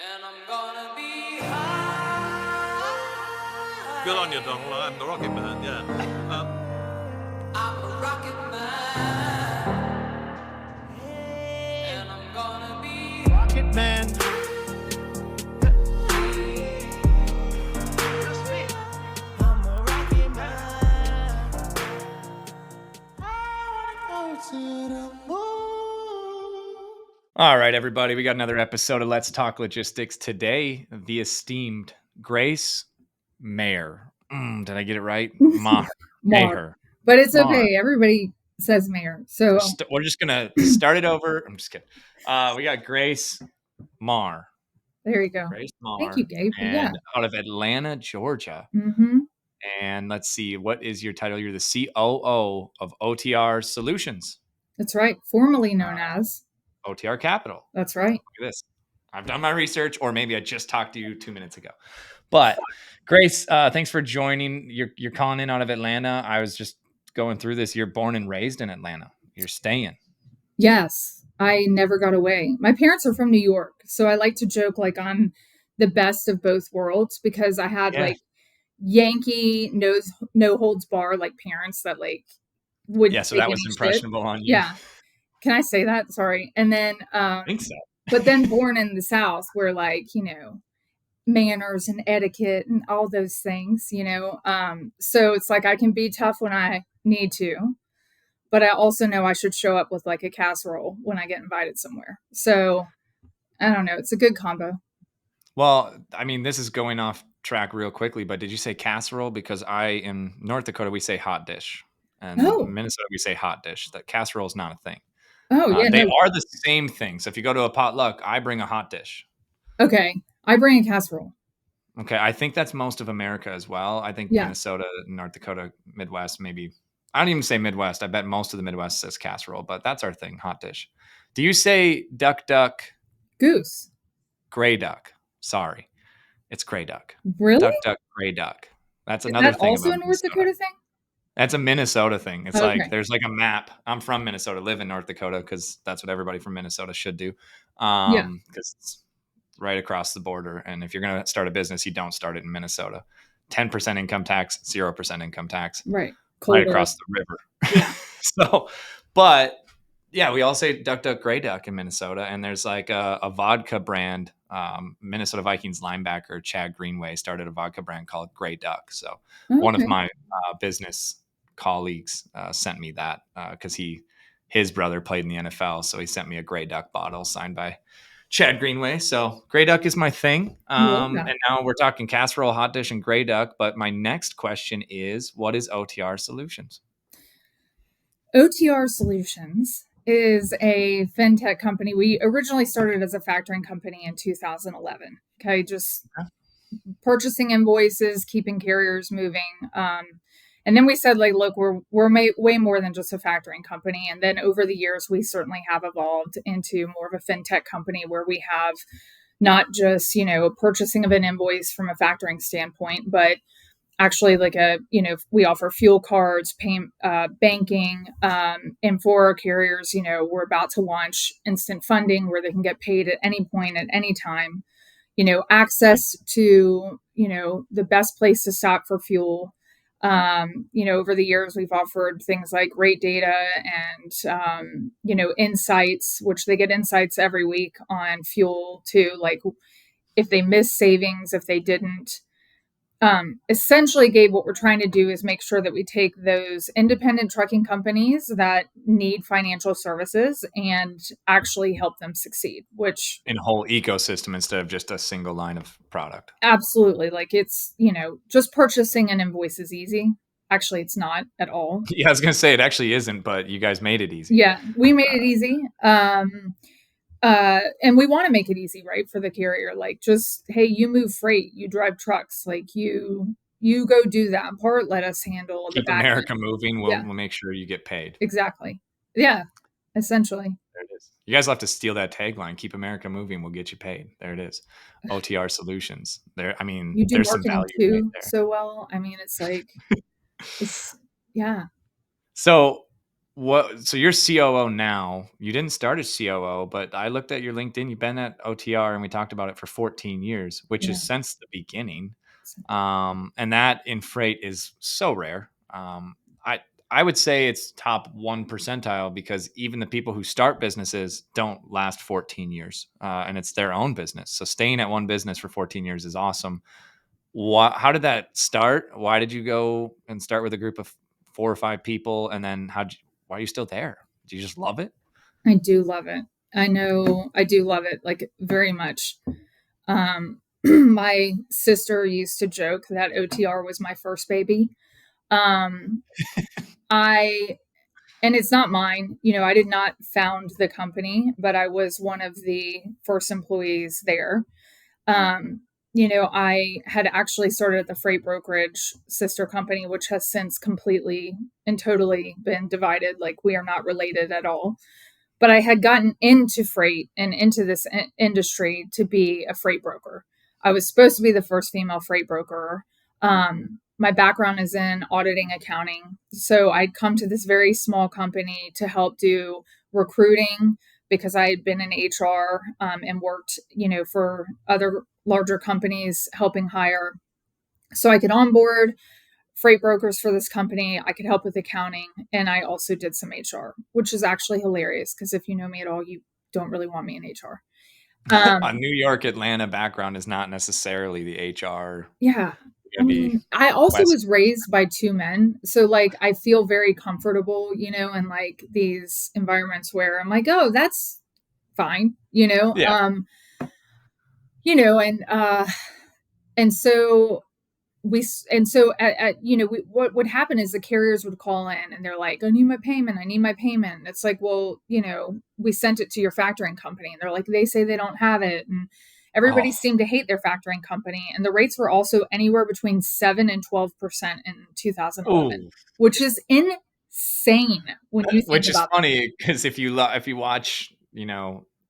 And I'm gonna be high. Good on you, Donald. I'm the Rocket Man, yeah. I'm a rocket man. And I'm gonna be Rocket Man. I'm a rocket man. I wanna go to the moon. All right, everybody, we got another episode of Let's Talk Logistics today. The esteemed Grace Maher. Did I get it right? Maher. Maher. But it's Maher. okay. Everybody says Maher. So We're just going to start it over. I'm just kidding. We got Grace Maher. there you go. Grace Maher. Thank you, Gabe. And out of Atlanta, Georgia. Mm-hmm. And let's see, what is your title? You're the COO of OTR Solutions. That's right. Formerly known as OTR Capital. That's right. Look at this. I've done my research, or maybe I just talked to you 2 minutes ago. But Grace, thanks for joining. You're calling in out of Atlanta. I was just going through this. You're born and raised in Atlanta. You're staying. Yes. I never got away. My parents are from New York. So I like to joke like I'm the best of both worlds because I had like Yankee no holds bar like parents that like would so that was impressionable on you. Yeah. Can I say that? Sorry. And then I think so. But then born in the South where like, manners and etiquette and all those things, so it's like I can be tough when I need to, but I also know I should show up with like a casserole when I get invited somewhere. So I don't know. It's a good combo. Well, I mean, this is going off track real quickly, but did you say casserole? Because in North Dakota, we say hot dish. And in Minnesota, we say hot dish. That casserole is not a thing. Oh, yeah. They are the same thing. So if you go to a potluck, I bring a hot dish. Okay. I bring a casserole. Okay. I think that's most of America as well. I think Minnesota, North Dakota, Midwest, maybe. I don't even say Midwest. I bet most of the Midwest says casserole, but that's our thing, hot dish. Do you say duck, duck? Goose. Gray duck. Sorry. It's gray duck. Really? Duck, duck, gray duck. That's another thing. Also a North Dakota thing? That's a Minnesota thing. It's like there's like a map. I'm from Minnesota, live in North Dakota because that's what everybody from Minnesota should do. Because it's right across the border. And if you're going to start a business, you don't start it in Minnesota. 10% income tax, 0% income tax. Right. Right across the river. Yeah. But yeah, we all say duck, duck, gray duck in Minnesota. And there's like a vodka brand. Minnesota Vikings linebacker Chad Greenway started a vodka brand called Gray Duck. So one of my business colleagues sent me that because his brother played in the NFL. So he sent me a Gray Duck bottle signed by Chad Greenway. So Gray Duck is my thing. And now we're talking casserole, hot dish, and Gray Duck. But my next question is, what is OTR Solutions? OTR Solutions is a FinTech company. We originally started as a factoring company in 2011. Okay, just purchasing invoices, keeping carriers moving. And then we said, like, look, we're way more than just a factoring company. And then over the years, we certainly have evolved into more of a FinTech company where we have not just, purchasing of an invoice from a factoring standpoint, but actually like we offer fuel cards, banking, and for our carriers, we're about to launch instant funding where they can get paid at any point, at any time, access to, the best place to stop for fuel. Over the years, we've offered things like rate data and, insights, which they get insights every week on fuel too, like if they miss savings, if they didn't. Essentially, Gabe, what we're trying to do is make sure that we take those independent trucking companies that need financial services and actually help them succeed, which in a whole ecosystem instead of just a single line of product. Absolutely. Like it's, just purchasing an invoice is easy. Actually, it's not at all. Yeah, I was going to say it actually isn't, but you guys made it easy. Yeah, we made it easy. And we want to make it easy, right, for the carrier. Like, just, hey, you move freight, you drive trucks, like you go do that part. Let us handle Keep the back America end. moving. We'll make sure you get paid. Exactly. Yeah, essentially. There it is. You guys will have to steal that tagline. Keep America moving. We'll get you paid. There it is. OTR Solutions. There. I mean, you do there's some marketing value too right there. so well. I mean, it's like, yeah. So what? So you're COO now. You didn't start as COO, but I looked at your LinkedIn. You've been at OTR, and we talked about it for 14 years, which Yeah. is since the beginning. And that in freight is so rare. I I would say it's top 1 percentile because even the people who start businesses don't last 14 years, and it's their own business. So staying at one business for 14 years is awesome. How did that start? Why did you go and start with a group of 4 or 5 people, and then why are you still there? Do you just love it? I do love it. I know I do love it, like, very much. My sister used to joke that OTR was my first baby. Um, I and it's not mine. I did not found the company, but I was one of the first employees there. Um, I had actually started at the freight brokerage sister company, which has since completely and totally been divided. Like, we are not related at all. But I had gotten into freight and into this industry to be a freight broker. I was supposed to be the first female freight broker. My background is in auditing accounting. So I'd come to this very small company to help do recruiting because I had been in HR, and worked, for other larger companies helping hire. So I could onboard freight brokers for this company. I could help with accounting, and I also did some HR, which is actually hilarious because if you know me at all, you don't really want me in HR. A New York, Atlanta background is not necessarily the HR. Yeah. I Gonna be mean, I also West. was raised by two men. So, like, I feel very comfortable, in like these environments where I'm like, oh, that's fine, Yeah. and so what would happen is the carriers would call in and they're like, I need my payment. It's like, well, we sent it to your factoring company, and they're like, they say they don't have it. And everybody Oh, seemed to hate their factoring company, and the rates were also anywhere between 7 and 12% in 2011, ooh. which is insane when you think Which is about that. funny because if you watch,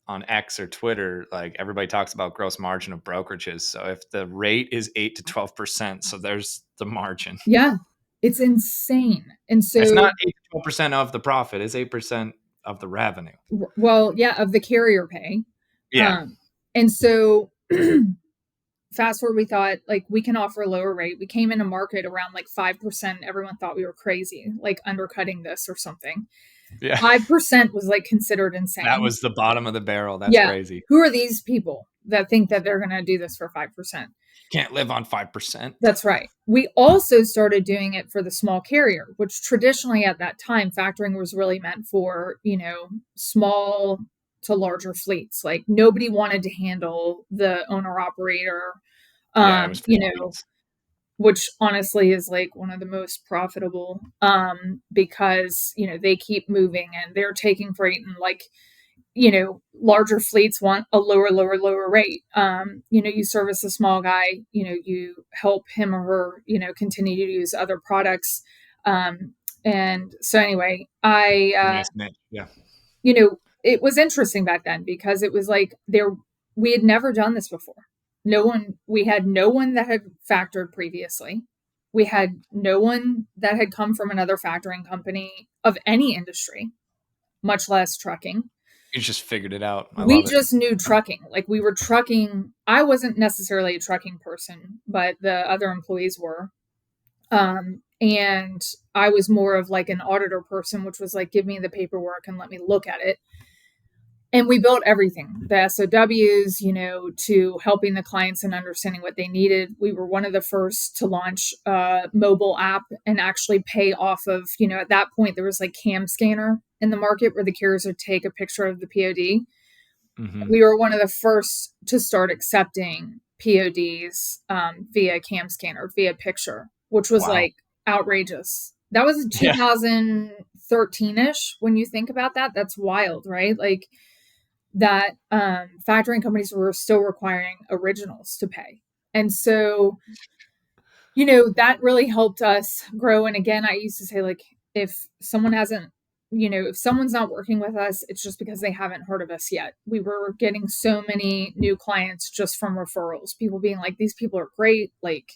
on X or Twitter, like everybody talks about gross margin of brokerages. So if the rate is 8 to 12%, so there's the margin. Yeah, it's insane. And It's so, not 8 to 12% of the profit; it's 8% of the revenue. well, yeah, of the carrier pay. Yeah, And so fast forward, we thought, like, we can offer a lower rate. We came in a market around like 5%. Everyone thought we were crazy, like undercutting this or something. yeah. 5% was like considered That insane. was the bottom of the barrel. That's Yeah. crazy. Who are these people that think that they're going to do this for 5%? Can't live on 5%. That's right. We also started doing it for the small carrier, which traditionally at that time, factoring was really meant for, small to larger fleets. Like, nobody wanted to handle the owner operator, Yeah, it was for you know, fleets. which honestly is like one of the most profitable, because they keep moving and they're taking freight, and like, larger fleets want a lower rate. You service a small guy, you help him or her, continue to use other products. And so anyway, Nice niche. Yeah. it was interesting back then because it was like we had never done this before. We had no one that had factored previously. We had no one that had come from another factoring company of any industry, much less trucking. You just figured it out. I We love it. just knew trucking. Like, we were trucking. I wasn't necessarily a trucking person, but the other employees were. And I was more of like an auditor person, which was like, give me the paperwork and let me look at it. And we built everything, the SOWs, to helping the clients and understanding what they needed. We were one of the first to launch a mobile app and actually pay off of, at that point, there was like cam scanner in the market where the carriers would take a picture of the POD. Mhm. We were one of the first to start accepting PODs, via cam scanner, via picture, which was Wow. like outrageous. That was Yeah. 2013-ish. When you think about that, that's wild, right? Like, that factoring companies were still requiring originals to pay. And so, that really helped us grow. And again, I used to say, like, if someone hasn't, if someone's not working with us, it's just because they haven't heard of us yet. We were getting so many new clients just from referrals, people being like, these people are great. Like,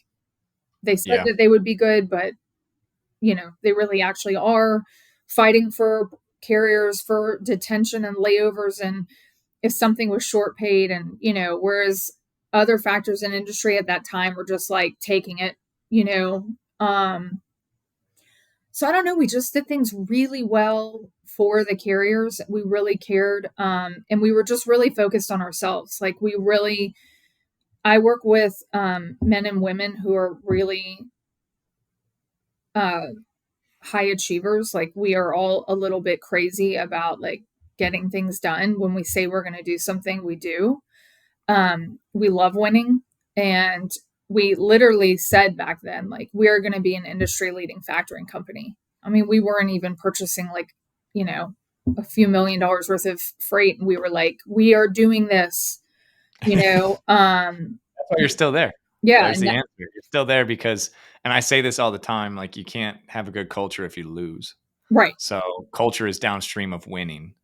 they said Yeah. that they would be good, but, they really actually are. fighting for carriers for detention and layovers, and if something was short paid, and whereas other factors in industry at that time were just like taking it, so I don't know, we just did things really well for the carriers. We really cared, and we were just really focused on ourselves. Like I work with men and women who are really uh, high achievers. Like we are all a little bit crazy about like getting things done. When we say we're going to do something, we do. We love winning, and we literally said back then, like, we're going to be an industry leading factoring company. I mean, we weren't even purchasing like, a few $1,000,000 worth of freight, and we were like, we are doing this, That's why you're still there. yeah, There's the answer. You're still there because, and I say this all the time, like you can't have a good culture if you lose. right, So culture is downstream of winning,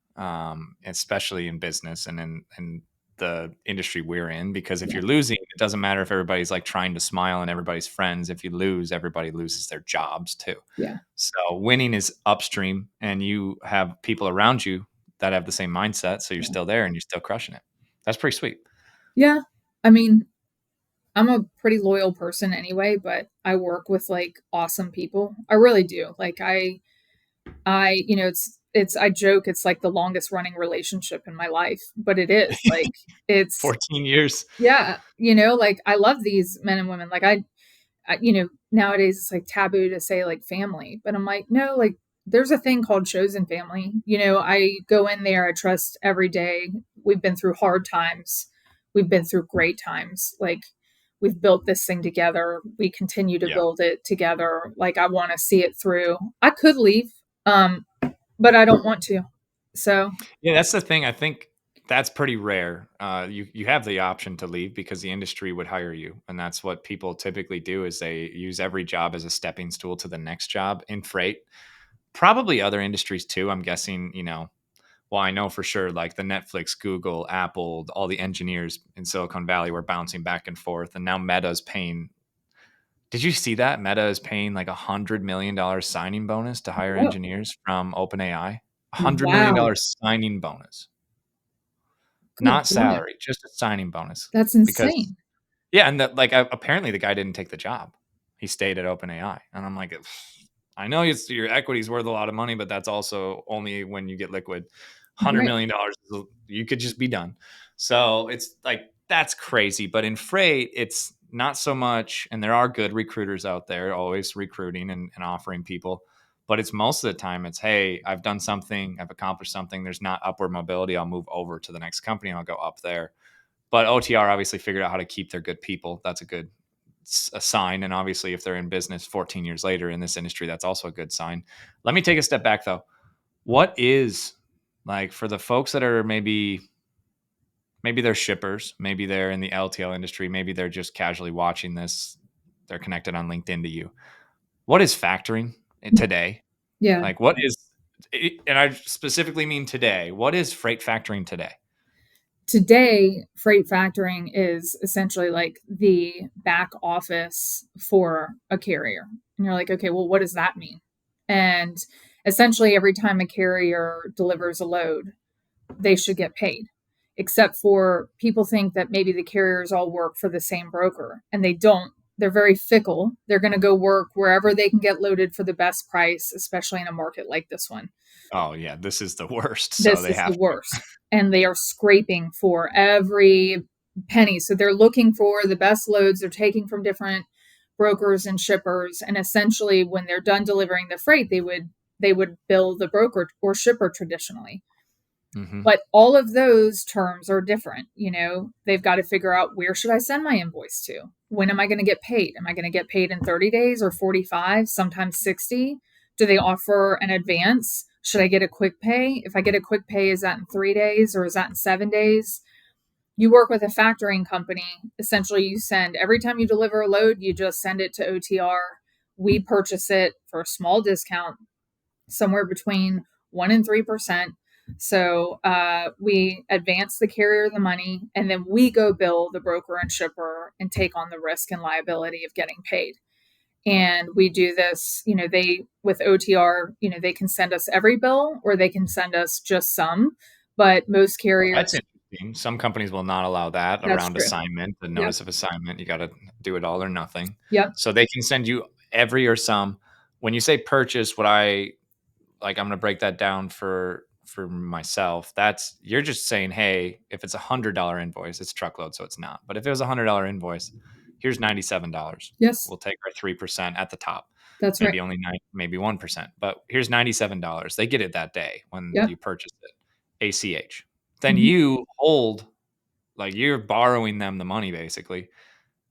especially in business and in the industry we're in. Because if yeah, you're losing, it doesn't matter if everybody's like trying to smile and everybody's friends. If you lose, everybody loses their jobs too. yeah, So winning is upstream, and you have people around you that have the same mindset. So you're yeah. still there and you're still crushing it. That's pretty sweet. Yeah. I mean, I'm a pretty loyal person anyway, but I work with like awesome people. I really do. Like I joke it's like the longest running relationship in my life, but it is. Like it's 14 years. yeah, like I love these men and women. Like nowadays it's like taboo to say like family, but I'm like, no, like there's a thing called chosen family. I go in there, I trust every day. We've been through hard times. We've been through great times. Like we've built this thing together. We continue to Yeah. build it together. Like I want to see it through. I could leave, but I don't want to. So Yeah, that's the thing. I think that's pretty rare. You have the option to leave because the industry would hire you, and that's what people typically do. Is they use every job as a stepping stool to the next job in freight. Probably other industries too. I'm guessing. Well, I know for sure. Like the Netflix, Google, Apple, all the engineers in Silicon Valley were bouncing back and forth, and now Meta's paying. Did you see that Meta is paying like $100 million signing bonus to hire oh, engineers from OpenAI? wow, $100 million signing bonus. good Not God, salary, just a signing bonus. that's Because insane. yeah, and that like apparently the guy didn't take the job. He stayed at OpenAI, and I'm like, I know your equity's worth a lot of money, but that's also only when you get liquid. hundred Right. million dollars, you could just be done. So it's like that's crazy. But in freight, it's not so much. And there are good recruiters out there, always recruiting and offering people. But it's most of the time, it's hey, I've done something, I've accomplished something. There's not upward mobility. I'll move over to the next company and I'll go up there. But OTR obviously figured out how to keep their good people. That's a sign. And obviously, if they're in business 14 years later in this industry, that's also a good sign. Let me take a step back though. What is like for the folks that are maybe they're shippers, maybe they're in the LTL industry, maybe they're just casually watching this, they're connected on LinkedIn to you. What is factoring today? Yeah. Like what is and I specifically mean today. What is freight factoring today? Today, freight factoring is essentially like the back office for a carrier. And you're like, okay, well, what does that mean? And essentially, every time a carrier delivers a load, they should get paid. Except for people think that maybe the carriers all work for the same broker, and they don't. They're very fickle. They're going to go work wherever they can get loaded for the best price, especially in a market like this one. Oh yeah, this is the worst. So This they is the have worst. And they are scraping for every penny. So they're looking for the best loads. They're taking from different brokers and shippers. And essentially when they're done delivering the freight, they would bill the broker or shipper traditionally. to. But all of those terms are different. They've got to figure out, where should I send my invoice to? When am I going to get paid? Am I going to get paid in 30 days or 45, sometimes 60? Do they offer an advance? Should I get a quick pay? If I get a quick pay, is that in 3 days or is that in 7 days? You work with a factoring company. Essentially, you send every time you deliver a load, you just send it to OTR. We purchase it for a small discount, somewhere between 1% and 3%. So we advance the carrier the money, and then we go bill the broker and shipper and take on the risk and liability of getting paid. And we do this, they, with OTR, they can send us every bill or they can send us just some, but most That's carriers, interesting. Some companies will not allow that that's around true. assignment, the Yep. notice of assignment. You got to do it all or nothing. Yep. So they can send you every or some. When you say purchase, what I like, I'm going to break that down for myself. That's you're just saying, hey, if it's $100 invoice, it's truckload, so it's not. But if it was $100 invoice, here's $97. Yes, We'll take our 3% at the top. that's right. Maybe only maybe 1%, but here's $97. They get it that day when Yep. you purchase it. ACH. Then Mhm. you hold, like you're borrowing them the money basically,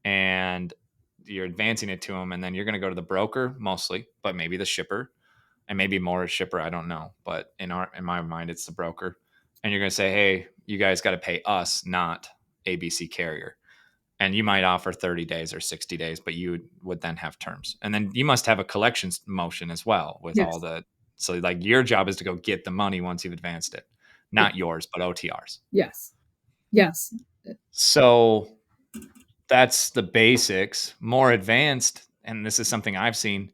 and you're advancing it to them, and then you're going to go to the broker mostly, but maybe the shipper, and maybe more a shipper. I don't know, but in my mind, it's the broker, and you're going to say, hey, you guys got to pay us, not ABC Carrier. And you might offer 30 days or 60 days, but you would then have terms. And then you must have a collections motion as well with all Yes. the, so like your job is to go get the money once you've advanced it, not yours, but OTRs. Yes. Yes. So that's the basics. More advanced, and this is something I've seen.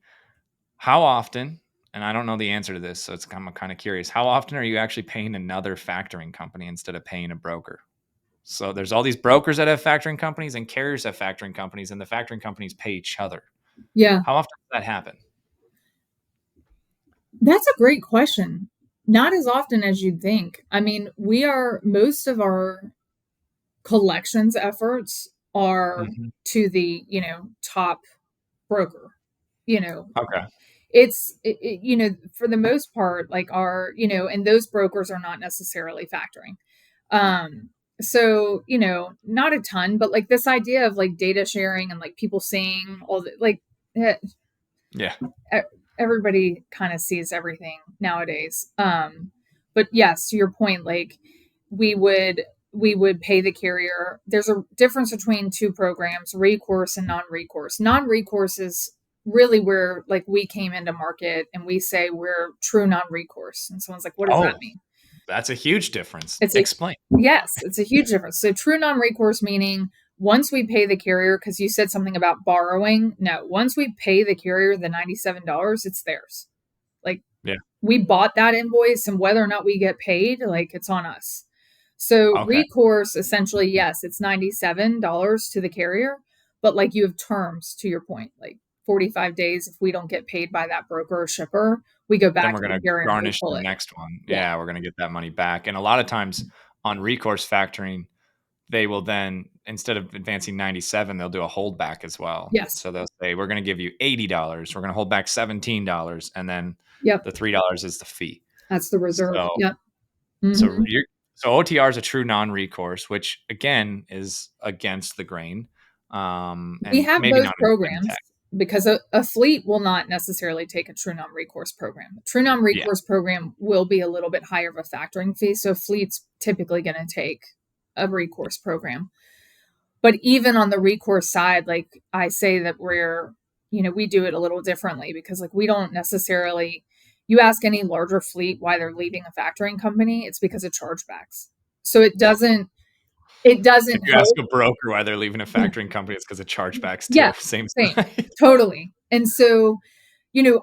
How often, and I don't know the answer to this, so I'm kind of curious. How often are you actually paying another factoring company instead of paying a broker? So there's all these brokers that have factoring companies and carriers have factoring companies, and the factoring companies pay each other. Yeah. How often does that happen? That's a great question. Not as often as you'd think. I mean, most of our collections efforts are Mhm. to the, top broker. You know, Okay. for the most part, like and those brokers are not necessarily factoring. So, not a ton, but like this idea of like data sharing and like people seeing all the like eh, Yeah. everybody kind of sees everything nowadays. But yes, to your point, like we would we would pay the carrier. There's a difference between two programs, recourse and non-recourse. Non-recourse is really where like we came into market and we say we're true non-recourse. And someone's like, what does that Oh, mean? that's a huge difference. It's a Explain. Yes, it's a huge difference. So true non-recourse meaning once we pay the carrier, because you said something about borrowing. No, once we pay the carrier the $97, it's theirs. Like Yeah. we bought that invoice and whether or not we get paid, like it's on us. So Okay. recourse essentially, yes, it's $97 to the carrier, but like you have terms to your point, like 45 days if we don't get paid by that broker or shipper, we go Then back we're to going the to carrier and we garnish pull the it. next one. Yeah. Yeah, we're going to get that money back. And a lot of times on recourse factoring, they will then, instead of advancing 97, they'll do a holdback as well. Yes. So they'll say, we're going to give you $80. We're going to hold back $17. And then Yep. the $3 is the fee. That's the reserve. So, Yep. so Mhm. you're, so OTR is a true non-recourse, which again is against the grain. We And have maybe both not in programs FinTech. because a fleet will not necessarily take a true non-recourse program. A true Yeah. non-recourse program will be a little bit higher of a factoring fee. So fleet's typically going to take a recourse program. But even on the recourse side, like I say that we do it a little differently because like we don't necessarily, you ask any larger fleet why they're leaving a factoring company, it's because of chargebacks. So it If doesn't you ask help. a broker why they're leaving a factoring company, it's because of chargebacks Yeah, too. Same same. side. Totally. And so,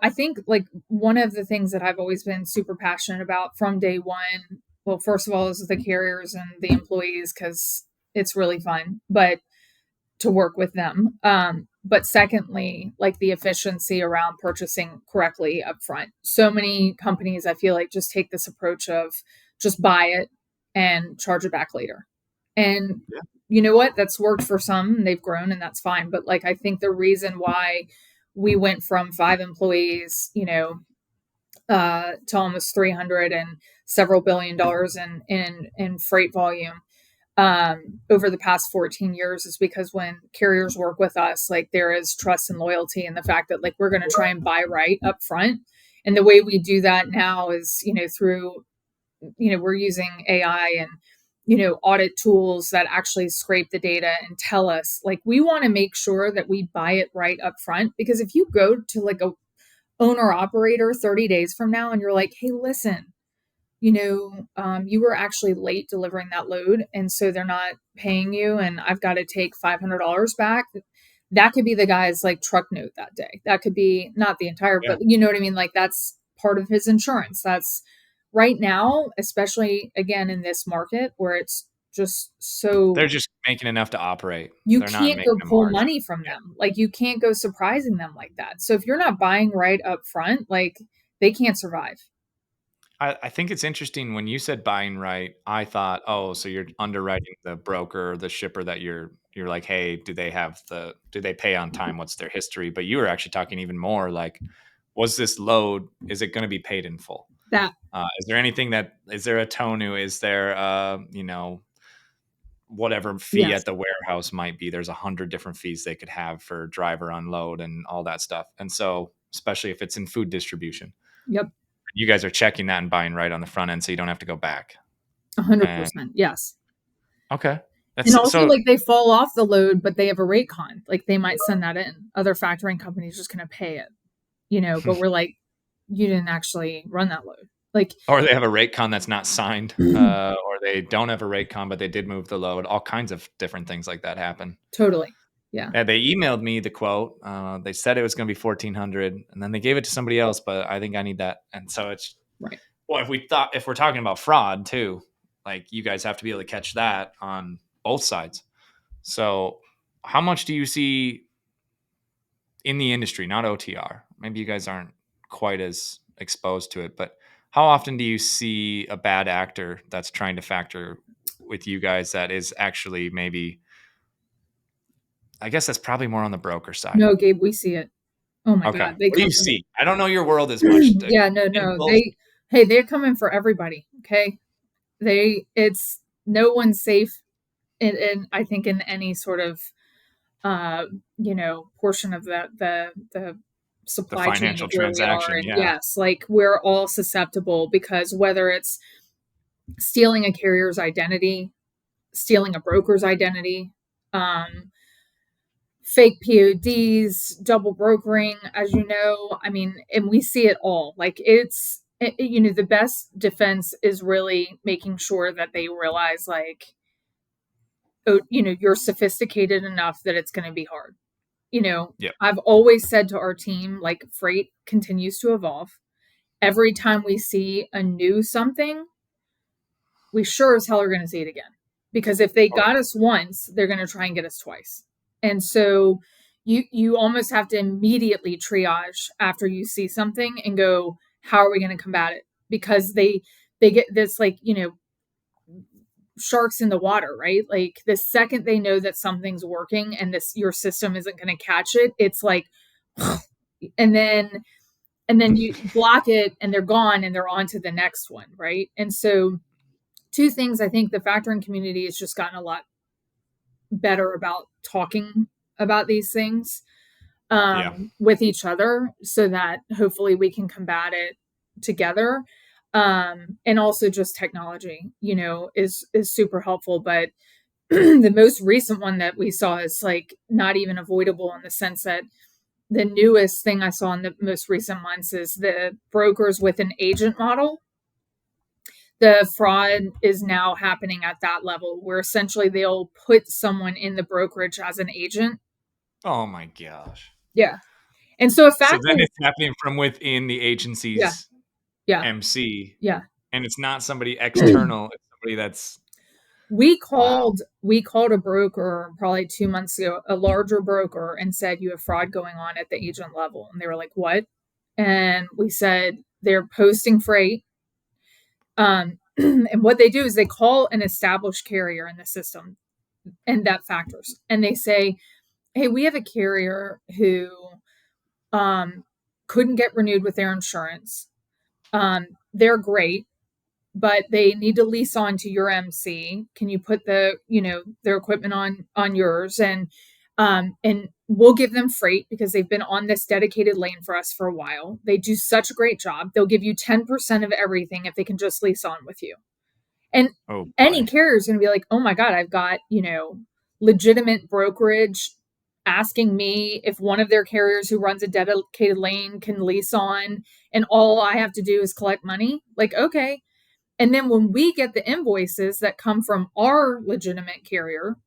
I think like one of the things that I've always been super passionate about from day one, well, first of all, is the carriers and the employees because it's really fun, but to work with them. But secondly, like the efficiency around purchasing correctly up front. So many companies, I feel like, just take this approach of just buy it and charge it back later. And Yeah. you know what? That's worked for some and they've grown and that's fine. But like, I think the reason why we went from 5 employees, to almost 300 and several $billion in freight volume over the past 14 years is because when carriers work with us, like there is trust and loyalty and the fact that like we're going to try and buy right up front. And the way we do that now is, through, we're using AI and, audit tools that actually scrape the data and tell us like we want to make sure that we buy it right up front. Because if you go to like a owner operator 30 days from now and you're like, hey, listen, you were actually late delivering that load. And so they're not paying you. And I've got to take $500 back. that could be the guy's like truck note that day. That could be not the entire, Yeah. but you know what I mean? Like that's part of his insurance. That's right now, especially again in this market where it's just so They're just making enough to operate. you They're not can't making go a pull margin. money from them. Like you can't go surprising them like that. So if you're not buying right up front, like they can't survive. I think it's interesting when you said buying right, I thought, oh, so you're underwriting the broker, the shipper that you're like, hey, do they pay on time? What's their history? But you were actually talking even more like, was this load, is it going to be paid in full? That Is there anything is there a tonu? Is there whatever fee yes. at the warehouse might be? There's 100 different fees they could have for driver unload and all that stuff. And so, especially if it's in food distribution, Yep. you guys are checking that and buying right on the front end so you don't have to go back. 100%. And Yes. okay. And That's also so like they fall off the load, but they have a rate con. Like they might send that in. Other factoring companies just gonna pay it, but we're like, you didn't actually run that load. Like or they have a rate con that's not signed, or they don't have a rate con, but they did move the load. All kinds of different things like that happen. totally. Yeah. Yeah, they emailed me the quote. They said it was going to be 1,400, and then they gave it to somebody else. But I think I need that, and so it's Right. well. If we're talking about fraud too, like you guys have to be able to catch that on both sides. So, how much do you see in the industry, not OTR? Maybe you guys aren't quite as exposed to it, but how often do you see a bad actor that's trying to factor with you guys that is actually maybe, I guess that's probably more on the broker side. No, Gabe, we see it. Oh my Okay. God. They What do come you from see? I don't know your world as much. yeah, no. Impulse? They're coming for everybody. Okay. It's no one's safe in I think in any sort of portion of the The supply chain financial of where we are. transaction. And Yeah. yes, like we're all susceptible because whether it's stealing a carrier's identity, stealing a broker's identity, fake PODs, double brokering, as you know, I mean, and we see it all. Like the best defense is really making sure that they realize like, you're sophisticated enough that it's going to be hard. Yeah. I've always said to our team, like freight continues to evolve. Every time we see a new something, we sure as hell are going to see it again. Because if they got us once, they're going to try and get us twice. And so you almost have to immediately triage after you see something and go, how are we going to combat it? Because they get this like, sharks in the water, right? Like the second they know that something's working and your system isn't going to catch it, it's like and then you block it and they're gone and they're on to the next one, right? And so two things, I think the factoring community has just gotten a lot better about talking about these things Yeah. with each other so that hopefully we can combat it together. And also just technology, is super helpful. But the most recent one that we saw is like not even avoidable in the sense that the newest thing I saw in the most recent months is the brokers with an agent model. The fraud is now happening at that level where essentially they'll put someone in the brokerage as an agent. Oh my gosh. Yeah. And so a So then factor, it's happening from within the yeah, agency's yeah, MC, yeah. and it's not somebody external. It's somebody that's We wow. called a broker probably 2 months ago, a larger broker, and said you have fraud going on at the agent level. And they were like, what? And we said they're posting freight. And what they do is they call an established carrier in the system, and that factors. And they say, hey, we have a carrier who couldn't get renewed with their insurance. They're great, but they need to lease on to your MC. Can you put their equipment on yours? And we'll give them freight because they've been on this dedicated lane for us for a while. They do such a great job. They'll give you 10% of everything if they can just lease on with you. And Oh any boy. carrier is going to be like, oh my God, I've got, legitimate brokerage asking me if one of their carriers who runs a dedicated lane can lease on, and all I have to do is collect money. Like, okay. And then when we get the invoices that come from our legitimate carrier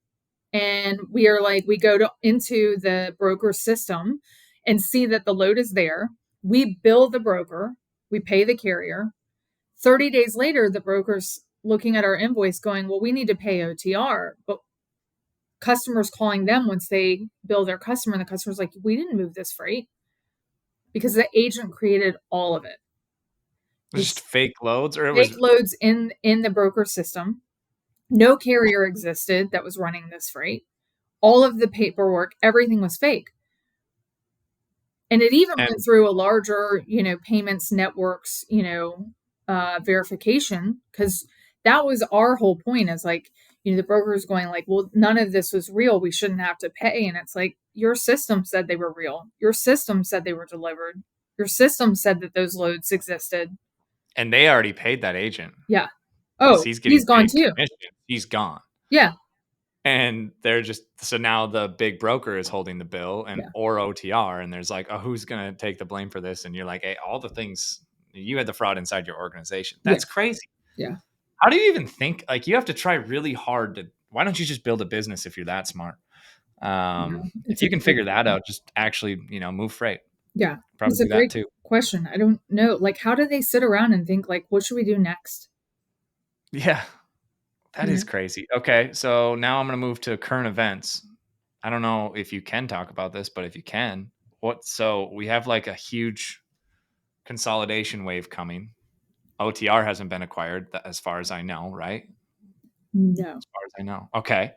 and we go into the broker system and see that the load is there. We bill the broker, we pay the carrier. 30 days later, the broker's looking at our invoice going, well, we need to pay OTR. But customers calling them once they bill their customer, and the customer's like, we didn't move this freight, because the agent created all of it. It was just fake loads, or it Fake was loads in the broker system. No carrier existed that was running this freight. All of the paperwork, everything was fake. And it even went through a larger, payments networks, verification, because that was our whole point, is like, the broker's going like, well, none of this was real. We shouldn't have to pay. And it's like, your system said they were real. Your system said they were delivered. Your system said that those loads existed. And they already paid that agent. Yeah. Oh, he's gone too. He's gone. Yeah. And they're so now the big broker is holding the bill or OTR. And there's like, oh, who's going to take the blame for this? And you're like, hey, all the things, you had the fraud inside your organization. That's crazy. Yeah. How do you even think? Like, you have to try really hard why don't you just build a business if you're that smart? If you can figure that out, just actually, move freight. Yeah. Probably it's a do great that too. question. I don't know. Like, how do they sit around and think like, what should we do next? Yeah. That is crazy. Okay. So now I'm going to move to current events. I don't know if you can talk about this, but if you can, so we have like a huge consolidation wave coming. OTR hasn't been acquired as far as I know, right? No. As far as I know. Okay.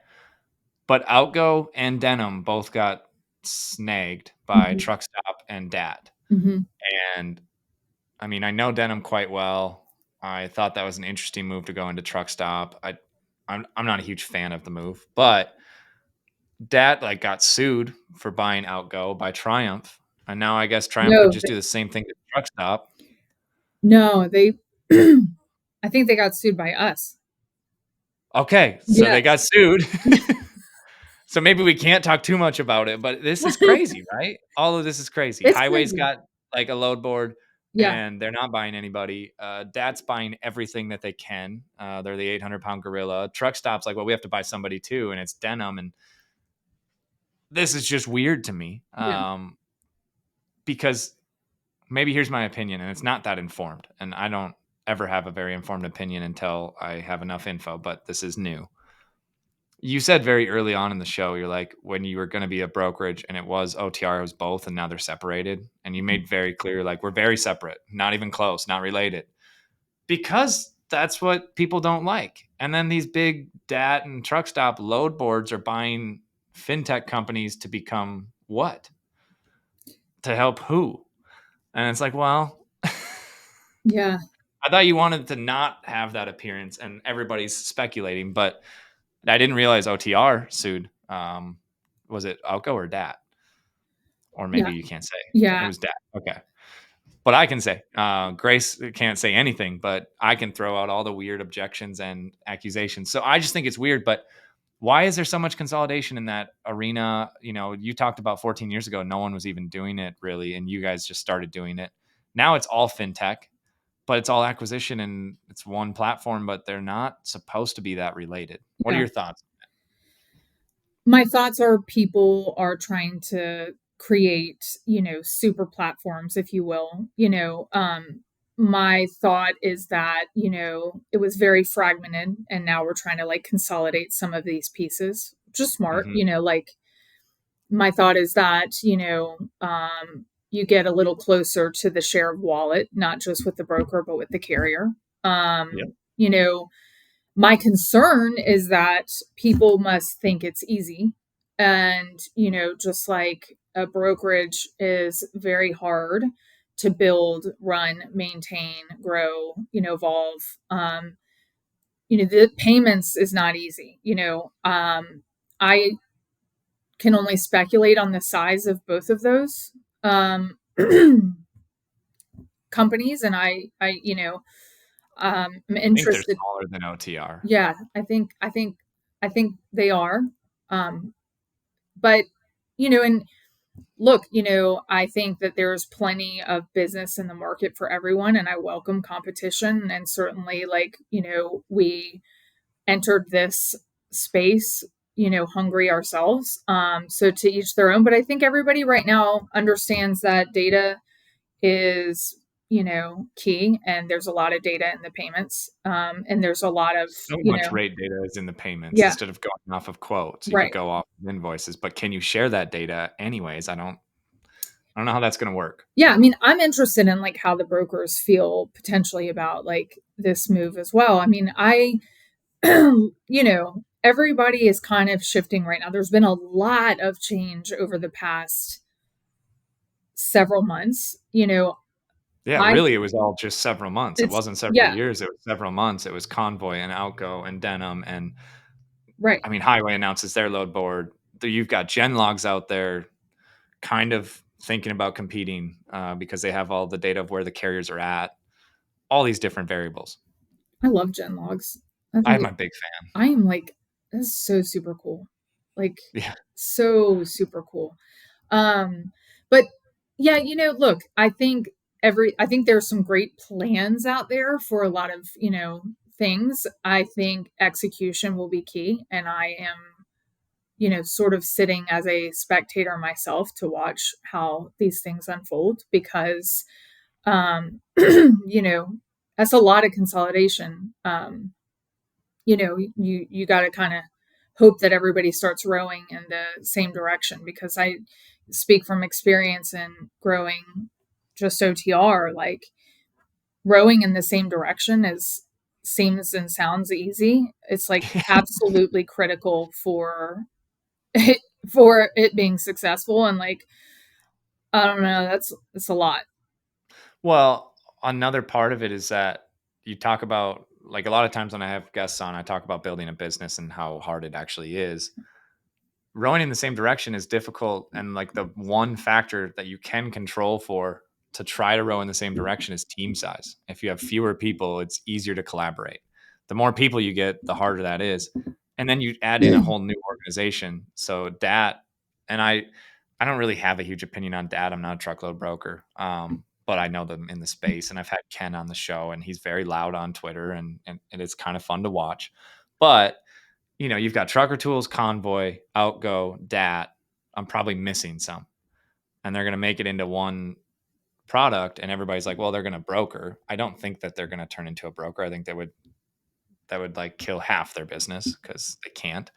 But Outgo and Denim both got snagged by Truck Stop and DAT. Mm-hmm. And I mean, I know Denim quite well. I thought that was an interesting move to go into Truck Stop. I'm not a huge fan of the move, but DAT got sued for buying Outgo by Triumph, and now I guess Triumph could just do the same thing to Truck Stop. No, they. I think they got sued by us. Okay, so they got sued. So maybe we can't talk too much about it, but this is crazy, right? All of this is crazy. It's Highway's crazy. got like a load board, Yeah. and they're not buying anybody. DAT's buying everything that they can. They're the 800-pound gorilla. Truck Stop's like, well, we have to buy somebody too, and it's Denim, and this is just weird to me. Because maybe here's my opinion, and it's not that informed, and I don't ever have a very informed opinion until I have enough info, but this is new. You said very early on in the show, you're like, when you were going to be a brokerage and it was OTR, it was both, and now they're separated. And you made very clear, like, we're very separate, not even close, not related, because that's what people don't like. And then these big DAT and Truck Stop load boards are buying FinTech companies to become what? To help who? And it's like, well, yeah. I thought you wanted to not have that appearance, and everybody's speculating, but I didn't realize OTR sued. Was it Outgo or DAT? Or maybe you can't say. Yeah. It was DAT. Okay. But I can say, Grace can't say anything, but I can throw out all the weird objections and accusations. So I just think it's weird, but why is there so much consolidation in that arena? You talked about 14 years ago, no one was even doing it really, and you guys just started doing it. Now it's all FinTech, but it's all acquisition and it's one platform, but they're not supposed to be that related. What are your thoughts? My thoughts are people are trying to create, super platforms, if you will. My thought is that, it was very fragmented, and now we're trying to consolidate some of these pieces. Just smart, my thought is that, you get a little closer to the share of wallet, not just with the broker, but with the carrier. My concern is that people must think it's easy. And, just like a brokerage is very hard to build, run, maintain, grow, evolve. The payments is not easy. I can only speculate on the size of both of those companies, and I'm interested. I think they're smaller than OTR. Yeah, I think they are. But and look, I think that there's plenty of business in the market for everyone, and I welcome competition. And certainly, we entered this space, hungry ourselves. So to each their own. But I think everybody right now understands that data is, key, and there's a lot of data in the payments. And there's a lot of, So much rate data is in the payments. Yeah. Instead of going off of quotes, you Right. could go off of invoices. But can you share that data anyways? I don't know how that's going to work. Yeah, I mean, I'm interested in like how the brokers feel potentially about like this move as well. I mean, everybody is kind of shifting right now. There's been a lot of change over the past several months. Yeah, I really, it was all just several months. It it's wasn't several yeah, years. It was several months. It was Convoy and Outgo and Denim. And right. I mean, Highway announces their load board. You've got Genlogs out there kind of thinking about competing because they have all the data of where the carriers are at, all these different variables. I love Gen Logs. I think I'm a big fan. I am like, this is so super cool. Like, Yeah. so super cool. But yeah, look, I think there's some great plans out there for a lot of, things. I think execution will be key. And I am, sort of sitting as a spectator myself to watch how these things unfold because, that's a lot of consolidation. You got to kind of hope that everybody starts rowing in the same direction because I speak from experience in growing just OTR, like rowing in the same direction seems and sounds easy. It's like absolutely critical for it being successful. And like, I don't know, it's a lot. Well, another part of it is that you talk about, like, a lot of times when I have guests on, I talk about building a business and how hard it actually is. Rowing in the same direction is difficult. And like the one factor that you can control for to try to row in the same direction is team size. If you have fewer people, it's easier to collaborate. The more people you get, the harder that is. And then you add in a whole new organization. So DAT, and I don't really have a huge opinion on DAT. I'm not a truckload broker. But I know them in the space, and I've had Ken on the show, and he's very loud on Twitter, and it's kind of fun to watch. But you've got Trucker Tools, Convoy, Outgo, DAT. I'm probably missing some, and they're going to make it into one product, and everybody's like, well, they're going to broker. I don't think that they're going to turn into a broker. I think that would like kill half their business because they can't.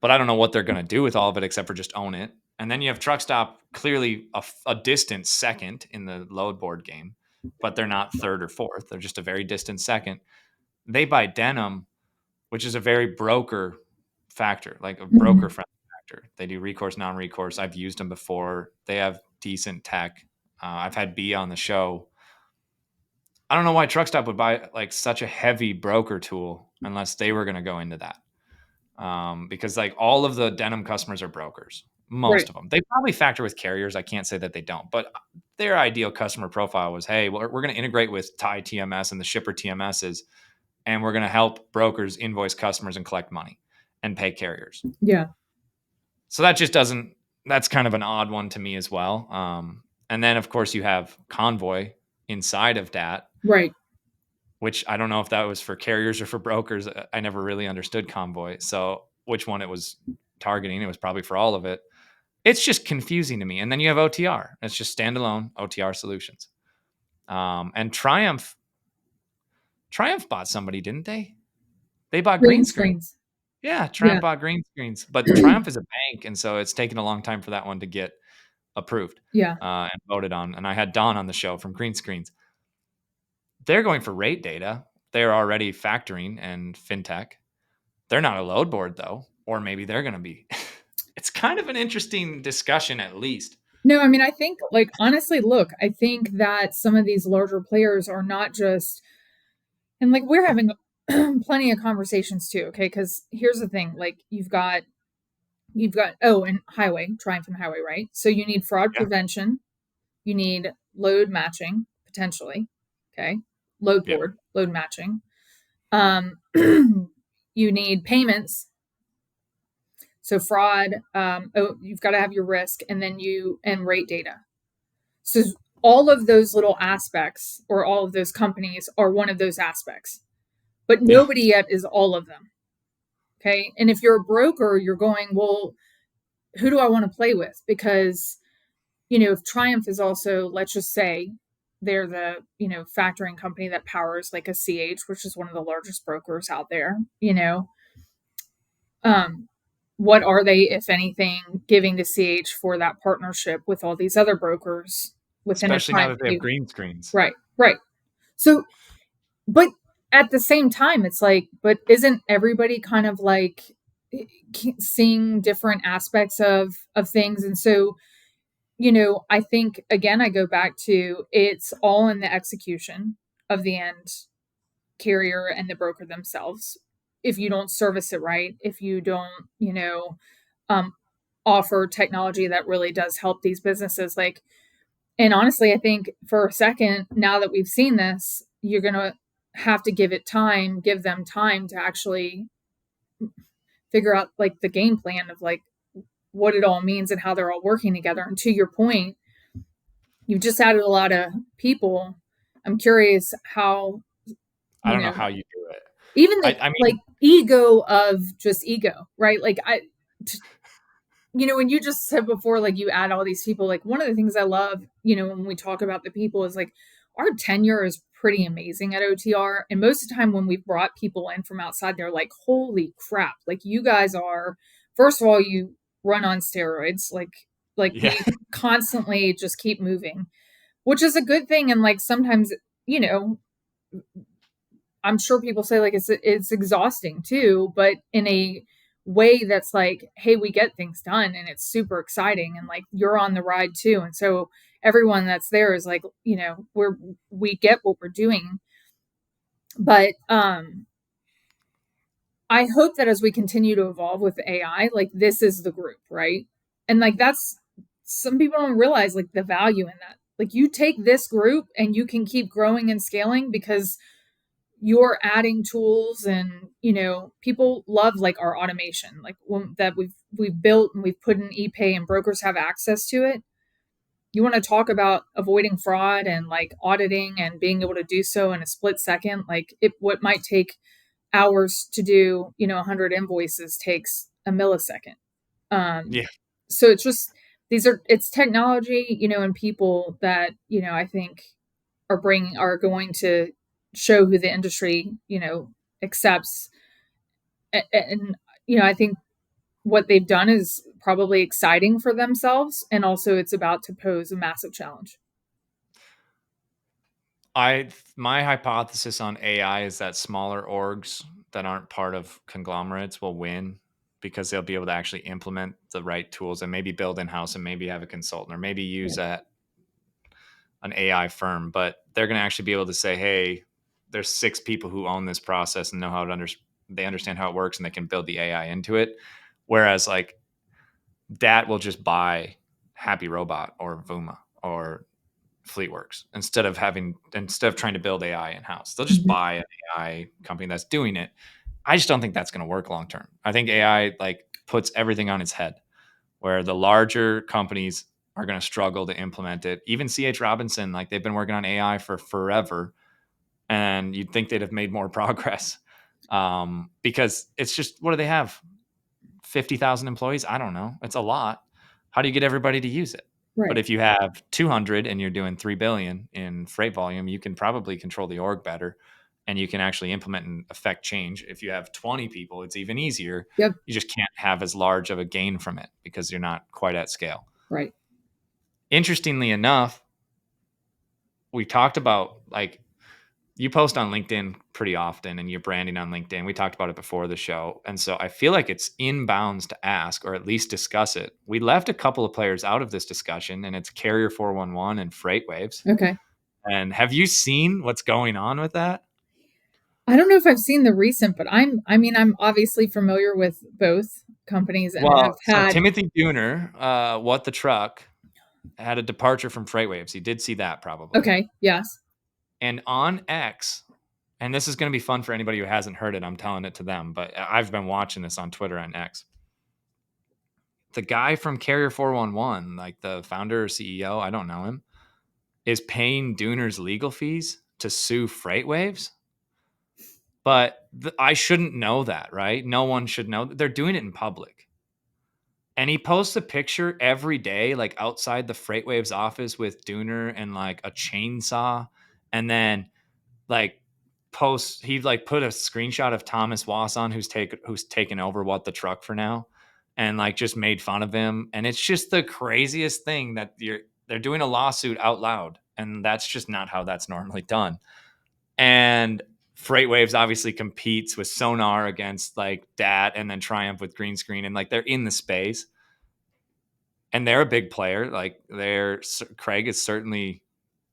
But I don't know what they're going to do with all of it except for just own it. And then you have Truckstop, clearly a distant second in the load board game, but they're not third or fourth. They're just a very distant second. They buy Denim, which is a very broker factor, like a broker friendly factor. They do recourse, non-recourse. I've used them before. They have decent tech. I've had B on the show. I don't know why Truckstop would buy like such a heavy broker tool unless they were going to go into that. Because like all of the Denim customers are brokers, most of them. They probably factor with carriers. I can't say that they don't, but their ideal customer profile was, hey, we're going to integrate with Tie TMS and the shipper TMSs, and we're going to help brokers invoice customers and collect money and pay carriers. Yeah. So that's kind of an odd one to me as well. And then of course you have Convoy inside of that. Right. Which I don't know if that was for carriers or for brokers. I never really understood Convoy. So which one it was targeting, it was probably for all of it. It's just confusing to me. And then you have OTR. It's just standalone OTR Solutions. And Triumph bought somebody, didn't they? They bought Green Screen. Yeah, Triumph bought Green Screens. But Triumph is a bank, and so it's taken a long time for that one to get approved and voted on. And I had Don on the show from Green Screens. They're going for rate data. They're already factoring and FinTech. They're not a load board though, or maybe they're going to be. It's kind of an interesting discussion, at least. No, I mean, I think, like, honestly, look, I think that some of these larger players are not just, and like, we're having plenty of conversations too, okay? Because here's the thing, like, you've got, and Triumph and Highway, right? So you need fraud prevention, you need load matching, potentially, okay? Load board, load matching. You need payments. So fraud, you've got to have your risk, and then and rate data. So all of those little aspects, or all of those companies, are one of those aspects, but nobody yet is all of them. Okay. And if you're a broker, you're going, well, who do I want to play with? Because, if Triumph is also, let's just say, they're the, factoring company that powers like a CH, which is one of the largest brokers out there, um, what are they, if anything, giving to CH for that partnership with all these other brokers within a Especially now Triumph that they have view? green screens. Right, right. So, but at the same time, it's like, but isn't everybody kind of like seeing different aspects of things? And so, I think again, I go back to it's all in the execution of the end carrier and the broker themselves. If you don't service it right, if you don't, um, offer technology that really does help these businesses, like, and honestly, I think for a second, now that we've seen this, you're going to have to give them time to actually figure out like the game plan of like what it all means and how they're all working together. And to your point, you've just added a lot of people. I'm curious how, I you don't know know, how you do it. even the I like mean, ego of just ego, right? Like when you just said before, like you add all these people, like one of the things I love, when we talk about the people is like our tenure is pretty amazing at OTR. And most of the time when we've brought people in from outside, they're like, holy crap, like you guys are, first of all, you run on steroids, like yeah. we constantly just keep moving, which is a good thing. And like sometimes, you know, I'm sure people say like it's exhausting too, but in a way that's like, hey, we get things done and it's super exciting and like you're on the ride too. And so everyone that's there is like, we get what we're doing. But I hope that as we continue to evolve with AI, like this is the group, right? And like that's some people don't realize like the value in that. Like you take this group and you can keep growing and scaling because you're adding tools and people love like our automation like that we've built and we've put in epay and brokers have access to it. You want to talk about avoiding fraud and like auditing and being able to do so in a split second, like what might take hours to do 100 invoices takes a millisecond. Yeah. So it's just it's technology and people that I think are going to show who the industry accepts. And I think what they've done is probably exciting for themselves, and also it's about to pose a massive challenge. My hypothesis on AI is that smaller orgs that aren't part of conglomerates will win because they'll be able to actually implement the right tools and maybe build in house and maybe have a consultant or maybe use an AI firm, but they're going to actually be able to say, hey, there's 6 people who own this process and know how to they understand how it works and they can build the AI into it. Whereas like that will just buy Happy Robot or Vuma or Fleetworks instead of trying to build AI in house. They'll just Mhm. buy an AI company that's doing it. I just don't think that's going to work long term. I think AI like puts everything on its head, where the larger companies are going to struggle to implement it. Even CH Robinson, like they've been working on AI for forever, and you'd think they'd have made more progress because it's just, what do they have? 50,000 employees? I don't know. It's a lot. How do you get everybody to use it? But Right. if you have 200 and you're doing 3 billion in freight volume, you can probably control the org better and you can actually implement and affect change. If you have 20 people, it's even easier. Yep. You just can't have as large of a gain from it because you're not quite at scale. Right. Interestingly enough, we talked about like you post on LinkedIn pretty often and you're branding on LinkedIn. We talked about it before the show. And so I feel like it's inbounds to ask or at least discuss it. We left a couple of players out of this discussion, and it's Carrier 411 and Freight Waves. Okay. And have you seen what's going on with that? I don't know if I've seen the recent, but I'm obviously familiar with both companies and have Well, so had. Timothy Dooner, What the Truck, had a departure from Freight Waves. You did see that probably. Okay. Yes. And on X, and this is going to be fun for anybody who hasn't heard it, I'm telling it to them, but I've been watching this on Twitter and X. The guy from Carrier 411, like the founder or CEO, I don't know him, is paying Dooner's legal fees to sue Freight Waves. But I shouldn't know that, right? No one should know that. They're doing it in public. And he posts a picture every day, like outside the FreightWaves office with Dooner and like a chainsaw. And then like he like put a screenshot of Thomas Wasson, who's taken over What the Truck for now, and like just made fun of him. And it's just the craziest thing that they're doing a lawsuit out loud. And that's just not how that's normally done. And FreightWaves obviously competes with Sonar against like that, and then Triumph with green screen, and like they're in the space, and they're a big player. Like Craig is certainly,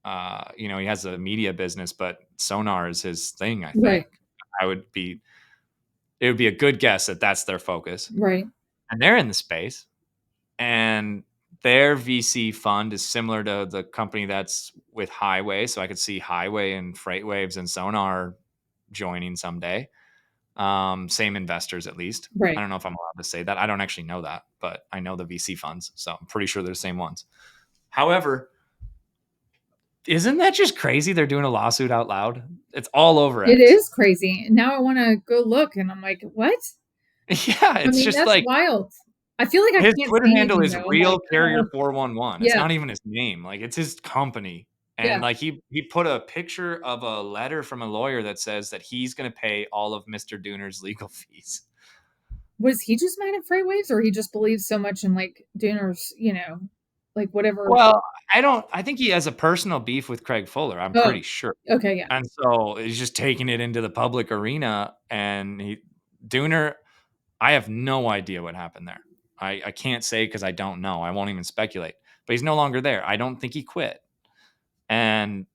he has a media business, but Sonar is his thing. I think Right. it would be a good guess that that's their focus, Right. and they're in the space, and their VC fund is similar to the company that's with Highway. So I could see Highway and FreightWaves and Sonar joining someday. Same investors, at least. Right. I don't know if I'm allowed to say that. I don't actually know that, but I know the VC funds, so I'm pretty sure they're the same ones. However, isn't that just crazy? They're doing a lawsuit out loud. It's all over X. It is crazy. Now I want to go look, and I'm like, what? Yeah, it's just that's like wild. I feel like I his can't Twitter see handle anything, is though. I'm Real like, Carrier 411. It's Yeah. not even his name. Like, it's his company. And Yeah. like he put a picture of a letter from a lawyer that says that he's going to pay all of Mr. Dooner's legal fees. Was he just mad at FreightWaves, or he just believes so much in like Dooner's, like whatever? Well, I think he has a personal beef with Craig Fuller. I'm pretty sure. Okay, yeah. And so he's just taking it into the public arena, and Dooner, I have no idea what happened there. I can't say because I don't know. I won't even speculate. But he's no longer there. I don't think he quit. And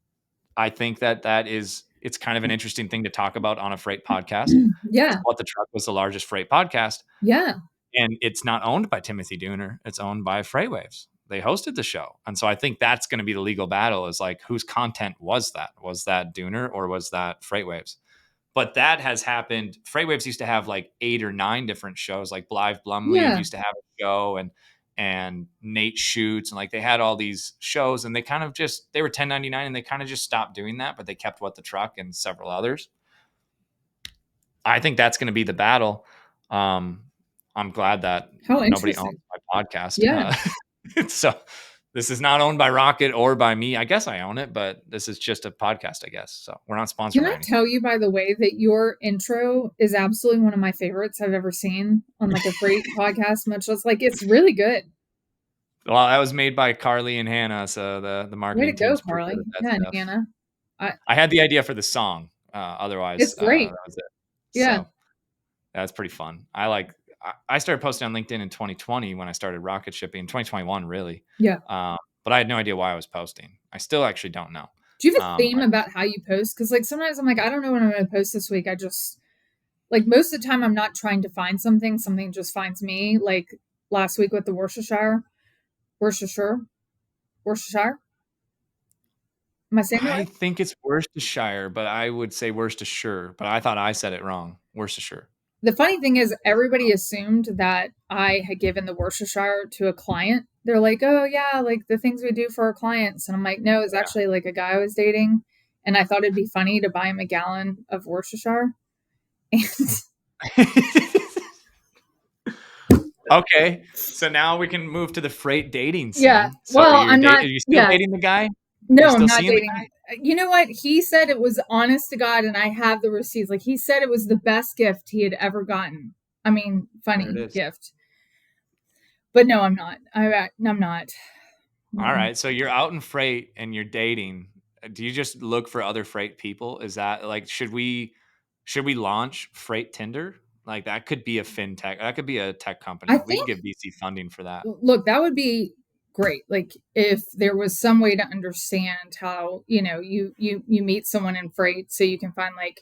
I think it's kind of an interesting thing to talk about on a freight podcast. Yeah. What the Truck was the largest freight podcast. Yeah. And it's not owned by Timothy Dooner. It's owned by FreightWaves. They hosted the show. And so I think that's going to be the legal battle, is like, whose content was that? Was that Dooner or was that FreightWaves? But that has happened. FreightWaves used to have like 8 or 9 different shows. Like Blythe Blumleave used to have a show, and Nate Shoots, and like they had all these shows, and they kind of they were 1099, and they kind of just stopped doing that, but they kept What the Truck and several others. I think that's going to be the battle. I'm glad that nobody owns my podcast. Yeah. So this is not owned by Rocket or by me. I guess I own it, but this is just a podcast, I guess. So we're not sponsored. Can I tell you, by the way, that your intro is absolutely one of my favorites I've ever seen on like a freight podcast, much less like it's really good. Well, that was made by Carly and Hannah. So the marketing Way to go, team's Carly. Yeah, and Hannah. I had the idea for the song. Otherwise, it's great. That was it. Yeah. So that's pretty fun. I started posting on LinkedIn in 2020 when I started rocket shipping. 2021, really. Yeah. But I had no idea why I was posting. I still actually don't know. Do you have a theme about how you post? Because like sometimes I'm like, I don't know what I'm going to post this week. I just like most of the time I'm not trying to find something. Something just finds me. Like last week with the Worcestershire. Am I saying that? I think it's Worcestershire, but I would say Worcestershire. But I thought I said it wrong. Worcestershire. The funny thing is, everybody assumed that I had given the Worcestershire to a client. They're like, oh, yeah, like the things we do for our clients. And I'm like, no, it's actually like a guy I was dating. And I thought it'd be funny to buy him a gallon of Worcestershire. Okay. So now we can move to the freight dating scene. Yeah. So well, I'm not. Are you still dating the guy? No, I'm not dating. You know what? He said it was, honest to God, and I have the receipts. Like, he said it was the best gift he had ever gotten. I mean, funny gift. But no, I'm not. I'm not. All right. So you're out in freight and you're dating. Do you just look for other freight people? Is that like, should we launch Freight Tinder? Like, that could be a FinTech. That could be a tech company. We could get VC funding for that. Look, that would be great. Like if there was some way to understand how, you meet someone in freight so you can find like,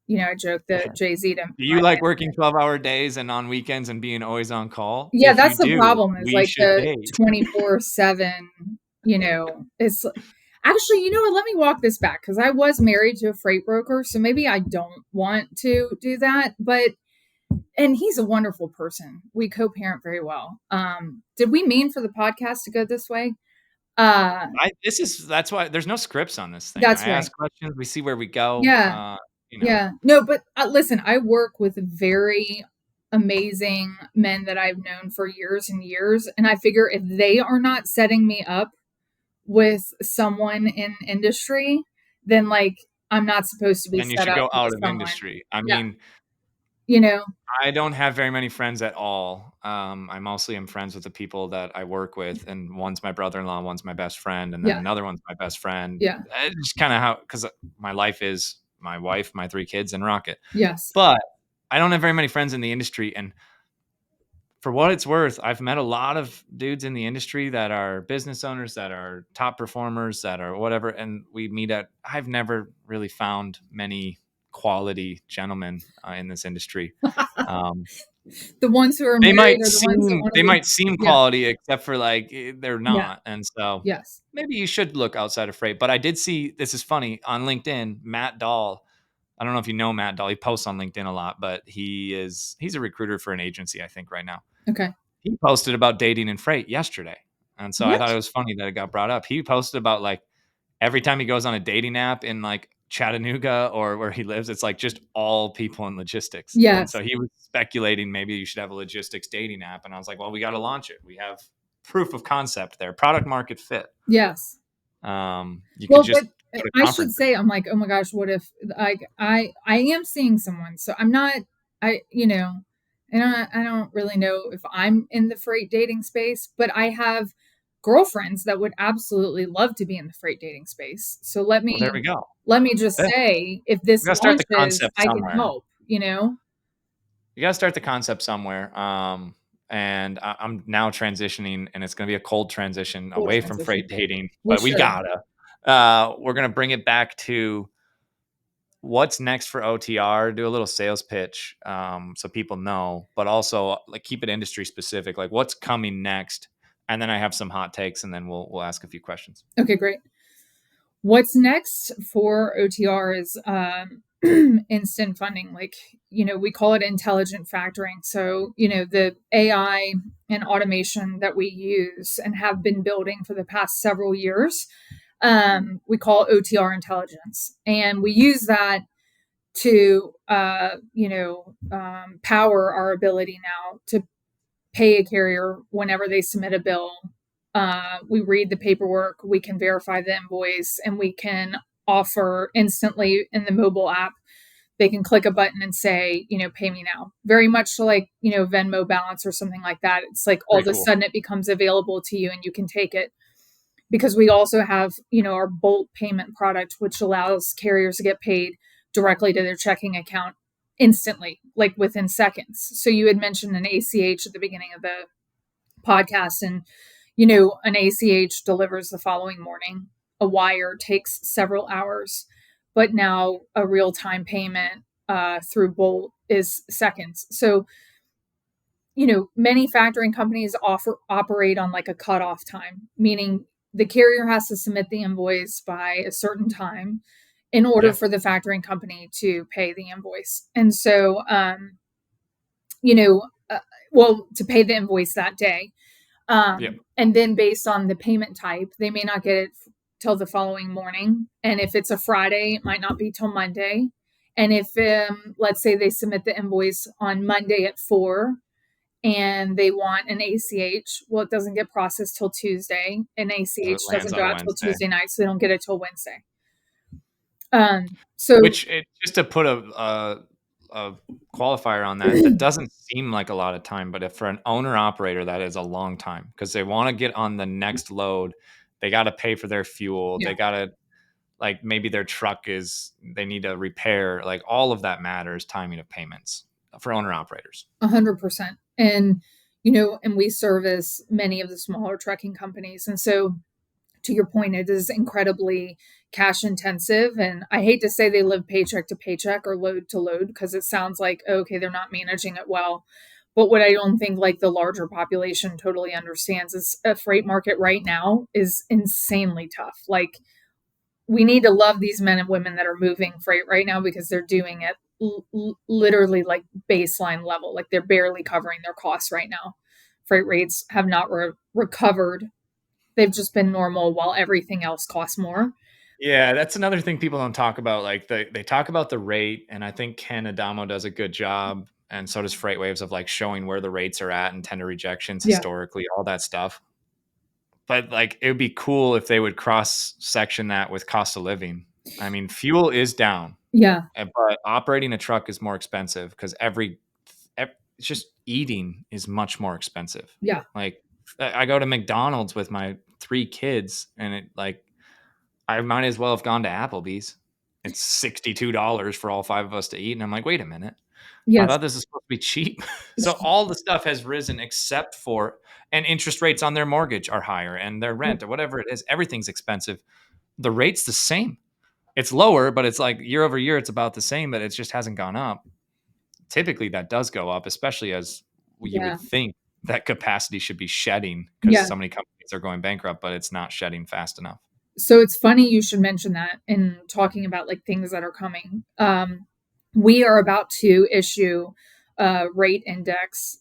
I joke that Jay-Z. Do you like working 12-hour days and on weekends and being always on call? Yeah, that's the problem is like the 24/7, it's actually, you know what? Let me walk this back because I was married to a freight broker. So maybe I don't want to do that, and he's a wonderful person. We co-parent very well. Did we mean for the podcast to go this way? That's why there's no scripts on this thing. That's I ask questions, we see where we go. Yeah. you know. Yeah. No, but listen, I work with very amazing men that I've known for years and years. And I figure if they are not setting me up with someone in industry, then like I'm not supposed to be Then you set should up go with out of someone. industry. I Yeah. mean, You know, I don't have very many friends at all. I mostly am friends with the people that I work with, and one's my brother-in-law, one's my best friend, and then yeah. another one's my best friend. Yeah. It's just kind of how, because my life is my wife, my 3 kids, and Rocket. Yes. But I don't have very many friends in the industry, and for what it's worth, I've met a lot of dudes in the industry that are business owners, that are top performers, that are whatever, and we meet at. I've never really found many quality gentlemen in this industry. Um, The ones who are they married might are the ones that seem want to they be. might seem Yeah. quality, except for like they're Yeah. not, and so Yes. maybe you should look outside of freight. But I did see, this is funny, on LinkedIn, Matt Dahl. I don't know if you know Matt Dahl. He posts on LinkedIn a lot, but he's a recruiter for an agency, I think, right now. Okay. He posted about dating and freight yesterday. And so I thought Yes. it was funny that it got brought up. He posted about like every time he goes on a dating app in like Chattanooga or where he lives, it's like just all people in logistics. And Yes. so he was speculating maybe you should have a logistics dating app. And I was like, well, we got to launch it. We have proof of concept there, product market fit. Yes. You could Well, just but go to I should conferences. say, I'm like, oh my gosh, what if I am seeing someone, so I'm not, and I don't really know if I'm in the freight dating space, but I have girlfriends that would absolutely love to be in the freight dating space. So Well, there we go. let me just Yeah. say, if We this got to start the launches, concept I can somewhere. help. You know, You got to start the concept somewhere. And I'm now transitioning, and it's going to be a cold transition full away from transition. freight dating, We but we should. gotta. We're going to bring it back to what's next for OTR. Do a little sales pitch, so people know, but also like keep it industry specific. Like what's coming next, and then I have some hot takes, and then we'll ask a few questions. Okay, great. What's next for OTR is instant funding. Like, we call it intelligent factoring. So, the AI and automation that we use and have been building for the past several years, we call OTR intelligence. And we use that to, power our ability now to pay a carrier whenever they submit a bill. We read the paperwork, we can verify the invoice, and we can offer instantly in the mobile app. They can click a button and say, pay me now. Very much like, Venmo balance or something like that. It's like all Very of a cool. sudden it becomes available to you and you can take it. Because we also have, our Bolt payment product, which allows carriers to get paid directly to their checking account instantly, like within seconds. So you had mentioned an ACH at the beginning of the podcast, and an ACH delivers the following morning. A wire takes several hours, but now a real-time payment through Bolt is seconds. So many factoring companies operate on like a cutoff time, meaning the carrier has to submit the invoice by a certain time in order for the factoring company to pay the invoice. And so, you know, uh, to pay the invoice that day. And then based on the payment type, they may not get it till the following morning. And if it's a Friday, it might not be till Monday. And if, let's say they submit the invoice on Monday at 4 and they want an ACH, well, it doesn't get processed till Tuesday. An So it ACH lands doesn't go on a out till Wednesday. Tuesday night, so they don't get it till Wednesday. Just to put a qualifier on that, that doesn't seem like a lot of time, but if for an owner operator, that is a long time because they want to get on the next load. They got to pay for their fuel. Yeah. They got to, like, maybe their truck they need a repair. Like all of that matters, timing of payments for owner operators. 100%. And, and we service many of the smaller trucking companies. And so to your point, it is incredibly cash intensive. And I hate to say they live paycheck to paycheck or load to load because it sounds like, okay, they're not managing it well. But what I don't think like the larger population totally understands is a freight market right now is insanely tough. Like we need to love these men and women that are moving freight right now because they're doing it literally like baseline level. Like they're barely covering their costs right now. Freight rates have not recovered. They've just been normal while everything else costs more. Yeah, that's another thing people don't talk about. Like they talk about the rate, and I think Ken Adamo does a good job, and so does FreightWaves of like showing where the rates are at and tender rejections Yeah. historically, all that stuff. But like it would be cool if they would cross section that with cost of living. I mean, fuel is down, Yeah. but operating a truck is more expensive because it's just eating is much more expensive. Yeah. Like I go to McDonald's with my 3 kids, and it like I might as well have gone to Applebee's. It's $62 for all 5 of us to eat, and I'm like, "Wait a minute. I Yes. thought this was supposed to be cheap." So all the stuff has risen except for and interest rates on their mortgage are higher and their rent or whatever it is, everything's expensive. The rate's the same. It's lower, but it's like year over year, it's about the same, but it just hasn't gone up. Typically, that does go up, especially as you Yeah. would think that capacity should be shedding because Yeah. so many companies are going bankrupt, but it's not shedding fast enough. So it's funny you should mention that in talking about like things that are coming. We are about to issue a rate index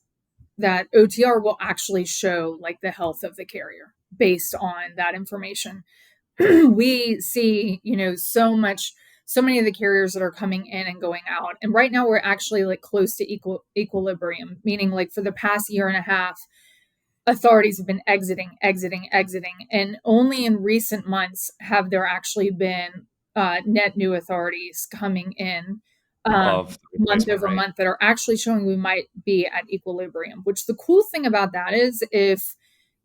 that OTR will actually show like the health of the carrier based on that information. We see, so many of the carriers that are coming in and going out. And right now we're actually like close to equilibrium, meaning like for the past year and a half, authorities have been exiting. And only in recent months have there actually been net new authorities coming in Above the month replacement over rate. month that are actually showing we might be at equilibrium. Which the cool thing about that is if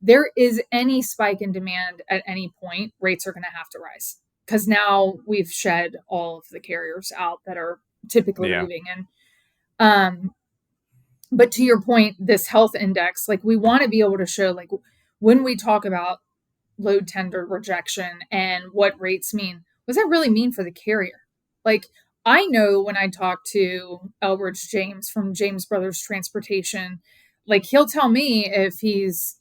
there is any spike in demand at any point, rates are going to have to rise because now we've shed all of the carriers out that are typically Yeah. leaving. And but to your point, this health index, like we want to be able to show, like when we talk about load tender rejection and what rates mean, what does that really mean for the carrier? Like I know when I talk to Elbridge James from James Brothers Transportation, like he'll tell me if he's,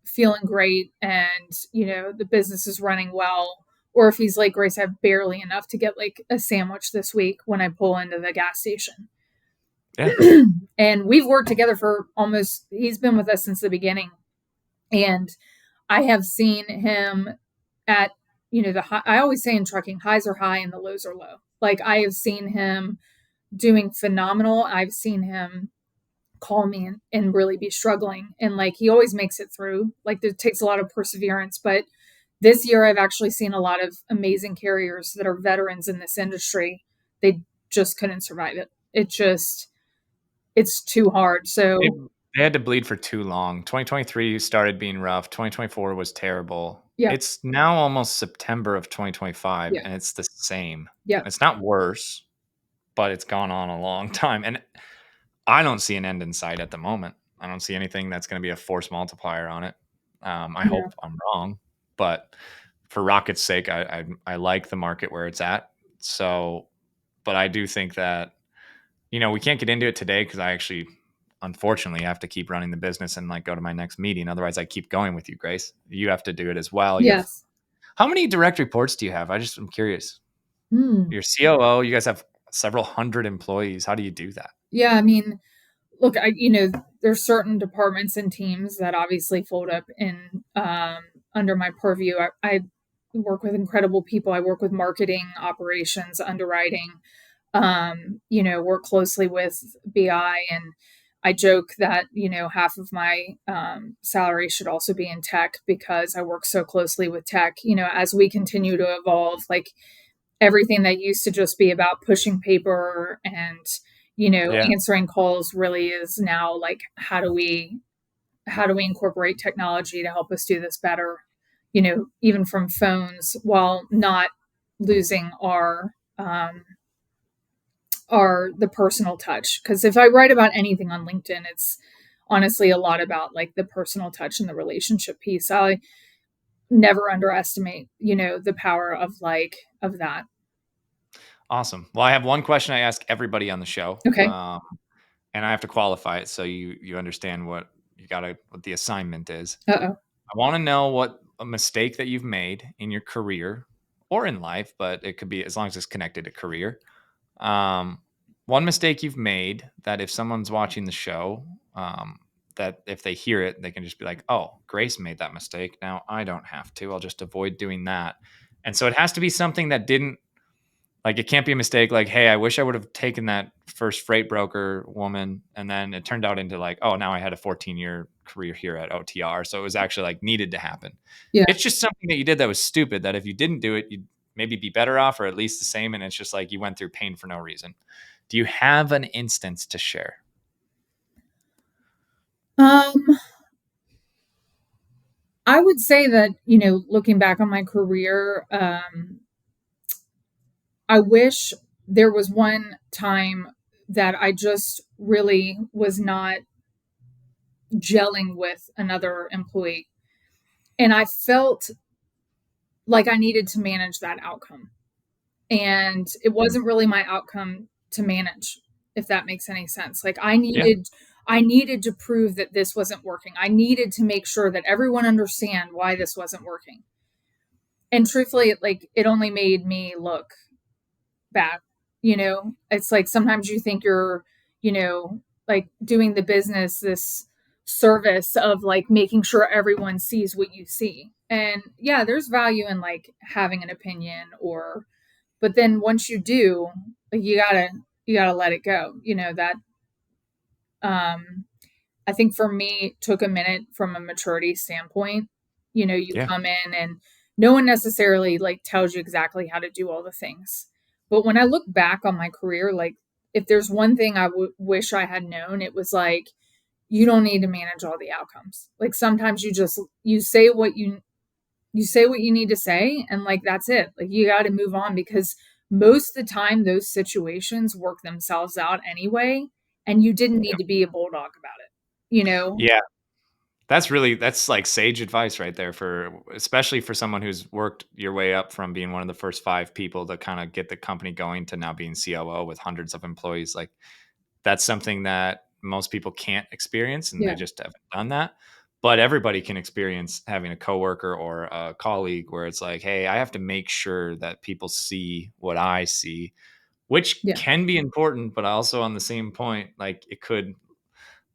feeling great and, the business is running well, or if he's like, Grace, I have barely enough to get like a sandwich this week when I pull into the gas station. Yeah. And we've worked together for he's been with us since the beginning. And I have seen him at, the high, I always say in trucking, highs are high and the lows are low. Like I have seen him doing phenomenal. I've seen him call me and really be struggling. And like he always makes it through. Like it takes a lot of perseverance. But this year I've actually seen a lot of amazing carriers that are veterans in this industry. They just couldn't survive it. It's too hard. So They had to bleed for too long. 2023 started being rough. 2024 was terrible. yeah, It's now almost September of 2025, yeah, and it's the same. yeah, It's not worse, but it's gone on a long time. And I don't see an end in sight at the moment. I don't see anything that's going to be a force multiplier on it. I yeah, hope I'm wrong, but for Rocket's sake, I like the market where it's at. So, but I do think that we can't get into it today because I actually, unfortunately, have to keep running the business and like go to my next meeting. Otherwise, I keep going with you, Grace. You have to do it as well. You have yes. how many direct reports do you have? I'm curious. Hmm. Your COO, you guys have several hundred employees. How do you do that? Yeah, I mean, look, there's certain departments and teams that obviously fold up in under my purview. I work with incredible people. I work with marketing, operations, underwriting. Work closely with BI, and I joke that half of my salary should also be in tech because I work so closely with tech. As we continue to evolve, like everything that used to just be about pushing paper and Yeah. answering calls really is now like how do we incorporate technology to help us do this better, even from phones while not losing the personal touch. Because if I write about anything on LinkedIn, it's honestly a lot about like the personal touch and the relationship piece. I never underestimate the power of that. Awesome. Well, I have one question I ask everybody on the show, Okay. and I have to qualify it so you understand what what the assignment is. Uh-oh. I want to know what a mistake that you've made in your career or in life, but it could be as long as it's connected to career. Um, One mistake you've made that if someone's watching the show, that if they hear it, they can just be like, "Oh, Grace made that mistake. Now I don't have to. I'll just avoid doing that." And so it has to be something that didn't, like, it can't be a mistake. Like, hey, I wish I would have taken that first freight broker woman. And then it turned out into like, oh, now I had a 14-year career here at OTR. So it was actually like needed to happen. Yeah. It's just something that you did that was stupid, that if you didn't do it, you'd maybe be better off or at least the same. And it's just like you went through pain for no reason. Do you have an instance to share? I would say that, looking back on my career, I wish there was one time that I just really was not gelling with another employee. And I felt like I needed to manage that outcome. And it wasn't really my outcome to manage, if that makes any sense. Like I needed to prove that this wasn't working. I needed to make sure that everyone understand why this wasn't working. And truthfully, it only made me look bad. It's like sometimes you think you're, like doing the business this service of like making sure everyone sees what you see. And yeah, there's value in like having an opinion, but then once you do, like you gotta let it go. That I think for me it took a minute from a maturity standpoint. You Yeah. come in and no one necessarily like tells you exactly how to do all the things. But when I look back on my career, like if there's one thing I wish I had known, it was like you don't need to manage all the outcomes. Like sometimes you say what you need to say, and like that's it. Like you got to move on, because most of the time those situations work themselves out anyway, and you didn't need to be a bulldog about it. Yeah. That's like sage advice right there, for especially for someone who's worked your way up from being one of the first 5 people to kind of get the company going to now being COO with hundreds of employees. Like that's something that most people can't experience, and they Yeah. just haven't done that. But everybody can experience having a coworker or a colleague where it's like, hey, I have to make sure that people see what I see, which Yeah. can be important, but also on the same point, like it could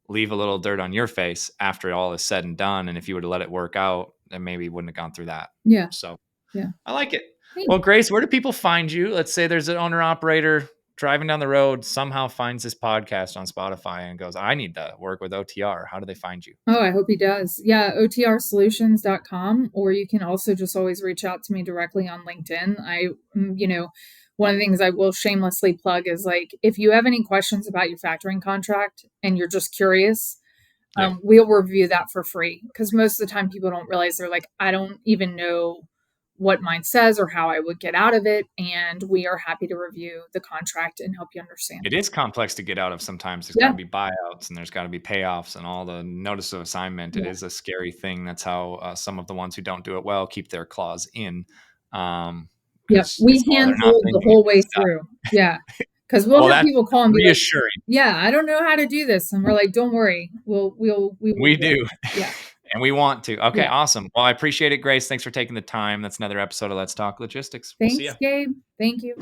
leave a little dirt on your face after it all is said and done. And if you would have let it work out, then maybe you wouldn't have gone through that. Yeah. So Yeah. I like it. Thanks. Well, Grace, where do people find you? Let's say there's an owner operator driving down the road, somehow finds this podcast on Spotify and goes, I need to work with OTR. How do they find you? Oh, I hope he does. Yeah, OTRsolutions.com, or you can also just always reach out to me directly on LinkedIn. One of the things I will shamelessly plug is like, if you have any questions about your factoring contract and you're just curious, Yeah. we'll review that for free. Because most of the time people don't realize, they're like, I don't even know what mine says or how I would get out of it. And we are happy to review the contract and help you understand. It is complex to get out of sometimes. There's Yeah. got to be buyouts and there's got to be payoffs and all the notice of assignment. It Yeah. is a scary thing. That's how some of the ones who don't do it well keep their clause in. Yeah, we it's all or handhold nothing. the whole way through. Yeah, because we'll Well, have that's people call and be like, reassuring. "Yeah, I don't know how to do this," and we're like, "Don't worry, we will We do. Yeah. And we want to. Okay, Yeah. awesome. Well, I appreciate it, Grace. Thanks for taking the time. That's another episode of Let's Talk Logistics. We'll see Thanks, you. Gabe. Thank you.